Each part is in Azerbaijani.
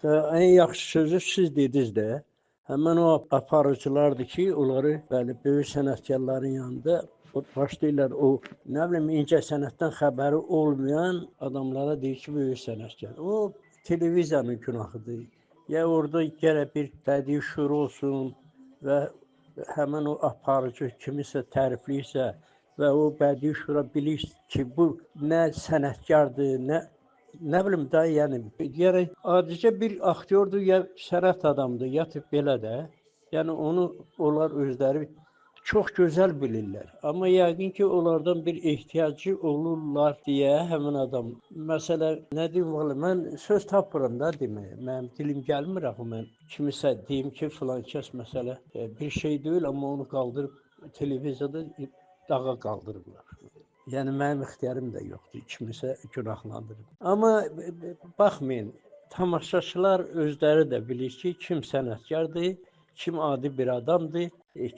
En yaxşı sözü siz dediniz də. Həmin o aparıcılardır ki, onları bəli böyük sənətkarların yanında başlayırlar o nə bilim incəsənətdən xəbəri olmayan adamlara deyir ki, böyük sənətkar. O televiziyanın günahıdır. Ya orada gərək bir bədii şüur olsun və həmin o aparıcı kimisə tərifləyirsə və o bədii şüura bilir ki, bu nə sənətkardır, nə bilim də, yəni gərək adicə bir aktyordur ya sənət adamıdır, ya belə də. Yəni onu onlar özləri çox gözəl bilirlər. Amma yəqin ki, onlardan bir ehtiyacı olurlar deyə həmin adam. Məsələn, nə deyim valla, mən söz tapmıram da deməyə. Mənim dilim gəlmir axı mən kimisə deyim ki, filan kəs məsələ bir şey deyil, amma onu qaldırıb televiziyada dağa qaldırıblar. Yəni mənim ixtiyarım da yoxdur kimisə günahlandırım. Amma baxmayın, tamaşaçılar özləri də bilir ki, kim sənətkardır, kim adi bir adamdır,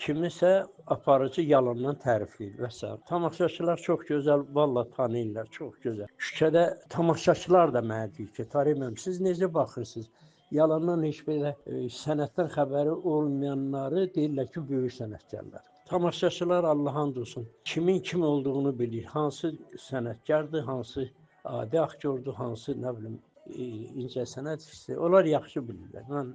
kimisə aparıcı yalandan tərifləyir və s. Tamaşaçılar çox gözəl, valla tanıyırlar, çox gözəl. Küçədə tamaşaçılar da mənə deyir ki, Tariməm, siz necə baxırsınız? Yalandan heç belə sənətdən xəbəri olmayanları deyirlər ki, böyük sənətkarlar. Tamaşaçılar Allah and olsun, kimin kim olduğunu bilir. Hansı sənətkardır, hansı adi aktyordur, hansı nə bilim incəsənət işçisi. Onlar yaxşı bilirlər. Mən